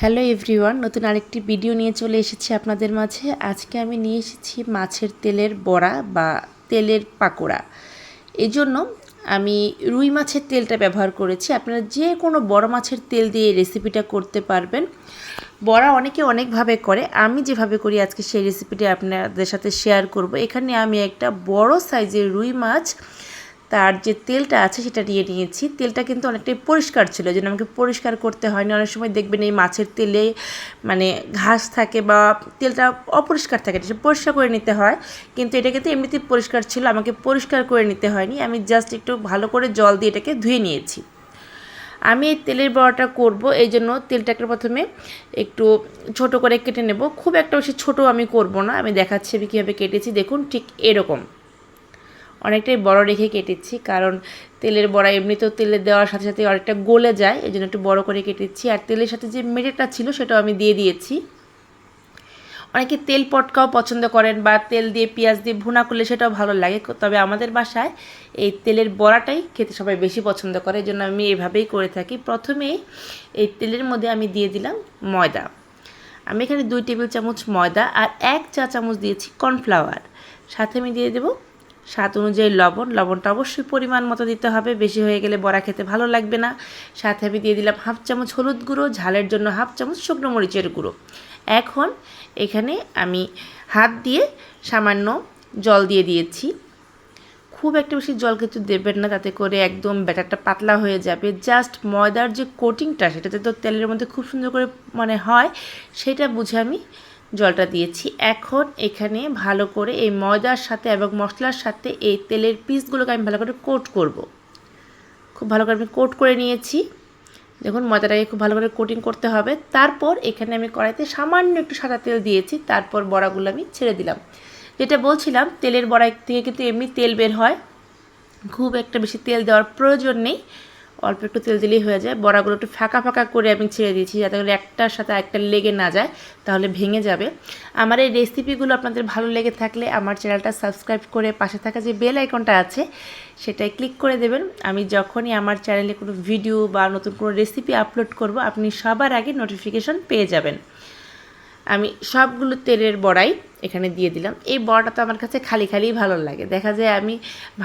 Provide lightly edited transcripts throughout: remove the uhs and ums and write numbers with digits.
Hello everyone, নতুন আরেকটি video নিয়ে চলে এসেছি আপনাদের মাঝে। আজকে আমি নিয়ে এসেছি মাছের তেলের বড়া বা তেলের পাকোড়া। এজন্য আমি রুই মাছের তেলটা ব্যবহার করেছি। আপনারা যে কোনো বড় মাছের তেল দিয়ে এই রেসিপিটা করতে পারবেন। বড়া অনেকে অনেকভাবে করে, আমি যেভাবে করি আজকে সেই রেসিপিটা আপনাদের সাথে শেয়ার করব। এখানে আমি একটা বড় সাইজের রুই মাছ, তার যে তেলটা আছে সেটা নিয়ে নিয়েছি। তেলটা কিন্তু অনেকটাই পরিষ্কার ছিল, যেন আমাকে পরিষ্কার করতে হয়নি। অনেক সময় দেখবেন এই মাছের তেলে মানে ঘাস থাকে বা তেলটা অপরিষ্কার থাকে, এটা পরিষ্কার করে নিতে হয়। কিন্তু এটা কিন্তু এমনিতেই পরিষ্কার ছিল, আমাকে পরিষ্কার করে নিতে হয়নি। আমি জাস্ট একটু ভালো করে জল দিয়ে এটাকে ধুয়ে নিয়েছি। আমি এই তেলের বড়াটা করব, এই জন্য তেলটাকে প্রথমে একটু ছোট করে কেটে নেব। খুব একটা বেশি ছোটো আমি করব না, আমি দেখাচ্ছি আমি কীভাবে কেটেছি। দেখুন, ঠিক এরকম অনেকটাই বড় রেখে কেটেছি, কারণ তেলের বড়া এমনিতেও তেলে দেওয়ার সাথে সাথে অনেকটা গলে যায়, এই জন্য একটু বড় করে কেটেছি। আর তেলের সাথে যে মেটেটা ছিল সেটাও আমি দিয়ে দিয়েছি। অনেকে তেল পটকাও পছন্দ করেন বা তেল দিয়ে পেঁয়াজ দিয়ে ভুনা করলে সেটাও ভালো লাগে, তবে আমাদের বাসায় এই তেলের বড়াটাই খেতে সবাই বেশি পছন্দ করে, এই জন্য আমি এভাবেই করে থাকি। প্রথমেই এই তেলের মধ্যে আমি দিয়ে দিলাম ময়দা। আমি এখানে 2 টেবিল চামচ ময়দা আর 1 চা চামচ দিয়েছি কর্নফ্লাওয়ার। সাথে আমি দিয়ে দেবো স্বাদ অনুযায়ী লবণ। লবণটা অবশ্যই পরিমাণ মতো দিতে হবে, বেশি হয়ে গেলে বড়া খেতে ভালো লাগবে না। সাথে আমি দিয়ে দিলাম 1/2 চামচ হলুদ গুঁড়ো, ঝালের জন্য 1/2 চামচ শুকনো মরিচের গুঁড়ো। এখন এখানে আমি হাত দিয়ে সামান্য জল দিয়ে দিয়েছি। খুব একটা বেশি জল কিন্তু দেবেন না, তাতে করে একদম ব্যাটারটা পাতলা হয়ে যাবে। জাস্ট ময়দার যে কোটিংটা সেটাতে তো তেলের মধ্যে খুব সুন্দর করে হয়, সেটা বুঝে আমি জলটা দিয়েছি। এখন এখানে ভালো করে এই ময়দার সাথে এবং মশলার সাথে এই তেলের পিসগুলোকে আমি ভালো করে কোট করব। খুব ভালো করে আমি কোট করে নিয়েছি। দেখুন, ময়দাটাকে খুব ভালো করে কোটিং করতে হবে। তারপর এখানে আমি কড়াইতে সামান্য একটু সাদা তেল দিয়েছি। তারপর বড়াগুলো আমি ছেড়ে দিলাম। যেটা বলছিলাম, তেলের বড়া থেকে কিন্তু এমনি তেল বের হয়, খুব একটা বেশি তেল দেওয়ার প্রয়োজন নেই, অল্প একটু তেল দিলেই হয়ে যায়। বড়াগুলো একটু ফাঁকা ফাঁকা করে আমি ছেড়ে দিয়েছি, যাতে করে একটার সাথে একটা লেগে না যায়, তাহলে ভেঙে যাবে। আমার এই রেসিপিগুলো আপনাদের ভালো লেগে থাকলে আমার চ্যানেলটা সাবস্ক্রাইব করে পাশে থাকা যে বেল আইকনটা আছে সেটাই ক্লিক করে দেবেন। আমি যখনই আমার চ্যানেলে কোনো ভিডিও বা নতুন কোনো রেসিপি আপলোড করব, আপনি সবার আগে নোটিফিকেশন পেয়ে যাবেন। আমি সবগুলো তেলের বড়াই এখানে দিয়ে দিলাম। এই বড়াটা তো আমার কাছে খালি খালিই ভালো লাগে, দেখা যায় আমি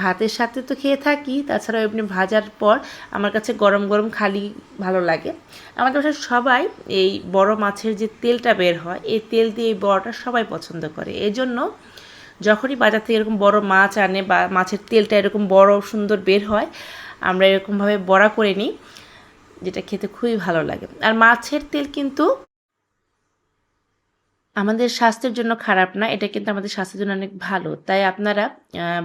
ভাতের সাথে তো খেয়ে থাকি, তাছাড়াও এমনি ভাজার পর আমার কাছে গরম গরম খালি ভালো লাগে। আমাদের বাসায় সবাই এই বড় মাছের যে তেলটা বের হয়, এই তেল দিয়ে এই বড়াটা সবাই পছন্দ করে। এই জন্য যখনই বাজার থেকে এরকম বড় মাছ আনে বা মাছের তেলটা এরকম বড় সুন্দর বের হয়, আমরা এরকমভাবে বড়া করে নিই, যেটা খেতে খুবই ভালো লাগে। আর মাছের তেল কিন্তু আমাদের স্বাস্থ্যের জন্য খারাপ না, এটা কিন্তু আমাদের স্বাস্থ্যের জন্য অনেক ভালো। তাই আপনারা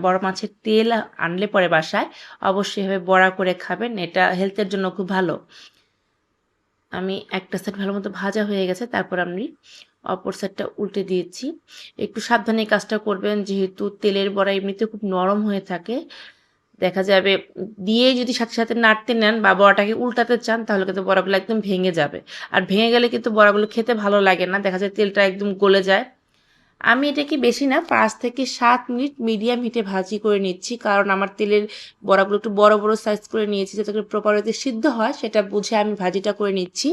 বড় মাছের তেল আনলে পরে বাসায় অবশ্যই এভাবে বড়া করে খাবেন, এটা হেলথের জন্য খুব ভালো। আমি একটা সাইড ভালো মতো ভাজা হয়ে গেছে, তারপর আমি অপর সাইডটা উল্টে দিয়েছি। একটু সাবধানে কাজটা করবেন, যেহেতু তেলের বড়া এমনিতে খুব নরম হয়ে থাকে। দেখা যাবে দিয়ে যদি সাথে সাথে নাড়তে নেন বা বড়াটাকে উল্টাতে চান, তাহলে কিন্তু বড়াগুলো একদম ভেঙে যাবে। আর ভেঙে গেলে কিন্তু বড়াগুলো খেতে ভালো লাগে না, দেখা যায় তেলটা একদম গলে যায়। আমি এটাকে বেশি না 5 থেকে 7 মিনিট মিডিয়াম হিটে ভাজি করে নিচ্ছি, কারণ আমার তেলের বড়াগুলো একটু বড় বড় সাইজ করে নিয়েছি, যাতে করে প্রপার ওয়েতে সিদ্ধ হয় সেটা বুঝে আমি ভাজিটা করে নিচ্ছি।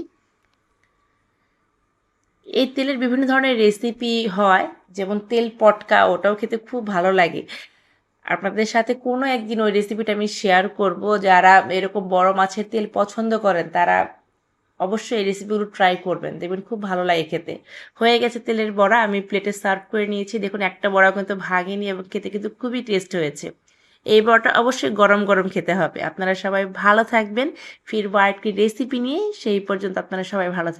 এই তেলের বিভিন্ন ধরনের রেসিপি হয়, যেমন তেল পটকা, ওটাও খেতে খুব ভালো লাগে। আপনাদের সাথে কোনো একদিন ওই রেসিপিটা আমি শেয়ার করব। যারা এরকম বড় মাছের তেল পছন্দ করেন তারা অবশ্যই এই রেসিপিগুলো ট্রাই করবেন, দেখবেন খুব ভালো লাগে খেতে। হয়ে গেছে তেলের বড়া, আমি প্লেটে সার্ভ করে নিয়েছি। দেখুন, একটা বড়া কিন্তু ভাঙেনি এবং খেতে কিন্তু খুবই টেস্ট হয়েছে। এই বড়াটা অবশ্যই গরম গরম খেতে হবে। আপনারা সবাই ভালো থাকবেন, ফিরবো আরেকটি রেসিপি নিয়ে। সেই পর্যন্ত আপনারা সবাই ভালো থাকবেন।